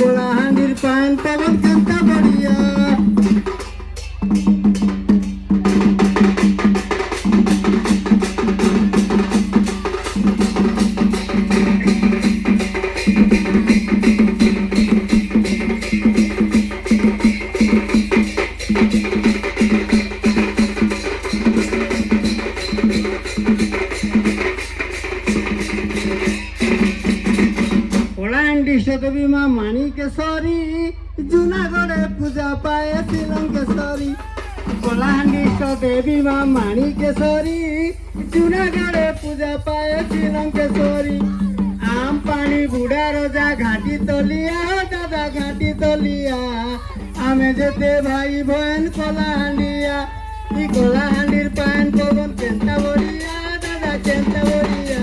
কলাহান্ডির পান পবন কেন্তা বড়িয়া দেবী মা মানিকেশ্বরী জুনাগড়ে পূজা পাইছিলাম কেশরী কলাহান্ডি দেবী মা মানিকেশ্বরী জুনাগড়ে পূজা পাইছিলাম কেশরী আম পানি বুড়া রোজা ঘাটি তলিয়া দাদা ঘাটি তলিয়া আমি যেতে ভাই বোন কলাহান্ডিয়া এই কলাহান্ডির পান পবন কেন্তা বড়িয়া দাদা কেন্তা বড়িয়া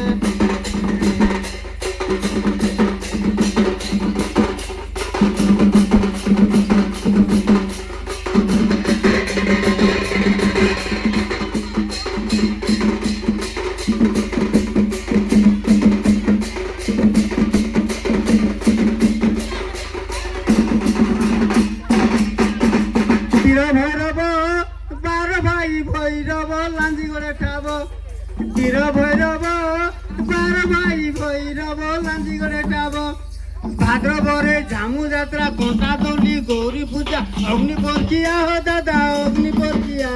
ভৈরব লাঞ্জি করে খাব বীর ভৈরব বার ভাই ভৈরব লাঞ্জি করে খাব ভাদ্রবরে ঝামু যাত্রা কটা দলি গৌরী পূজা অগ্নি পরকিয়া হো দাদা অগ্নি পরকিয়া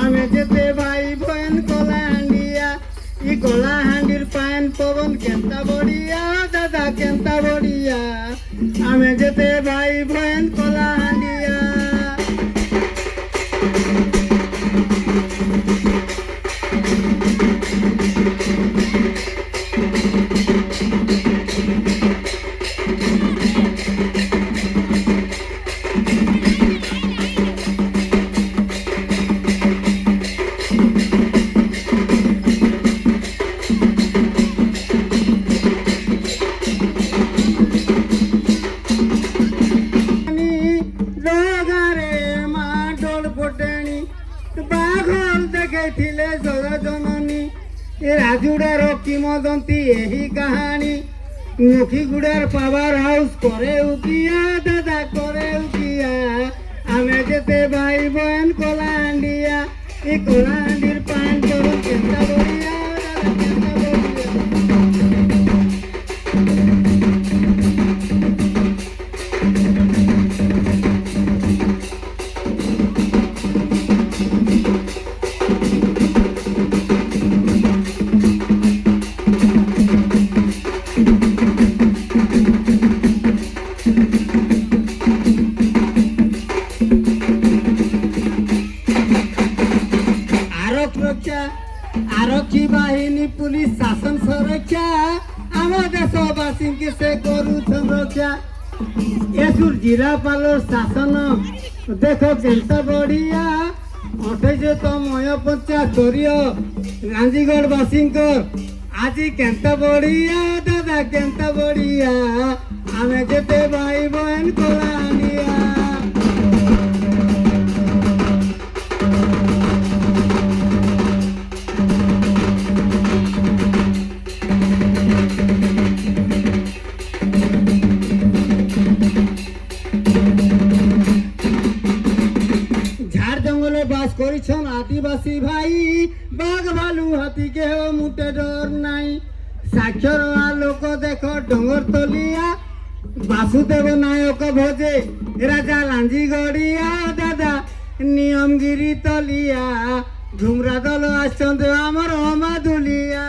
আমি যেতে ভাই বোন কলাহান্ডিয়া ই কলাহান্ডির পান পবন কেন্তা বড়িয়া দাদা কেন্তা বড়িয়া আমি যেতে ভাই বোন কলাহান্ডিয়া দেখেছিলে জননী রাজুড়ার কিমদন্তি এই কাহানি মুখিগুড়ার পাওয়ার হাউস করে উকিয়া দাদা করে উকিয়া আমি যেতে ভাই বোন কলাহান্ডিয়া এই কলাহান্ডির পান করুন কেন্তা বড়িয়া দাদা কেন্তা বড়িয়া आरक्षी बाहिनी पुलिस शासन सुरक्षा आम देशवासी से करू संरक्षा यसुर जिलापाल शासन देख केन्ता बढ़िया 28तमय 75 रांझीगढ़वासी आज केन्ता बढ़िया दादा केन्ता बढ़िया आमे जेते भाई बहन कलाहांडिया বাস করিছন আদিবাসী ভাই বাঘ ভালু হাতি কেহ মুটে ডর নাই সাক্ষর লোক দেখ ডঙ্গর তলিয়া বাসুদেব নায়ক ভোজে রাজা লাঞ্জি গড়িয়া দাদা নিয়মগিরি তলিয়া ঝুমরা দল আসছেন আমার অমাদুলিয়া।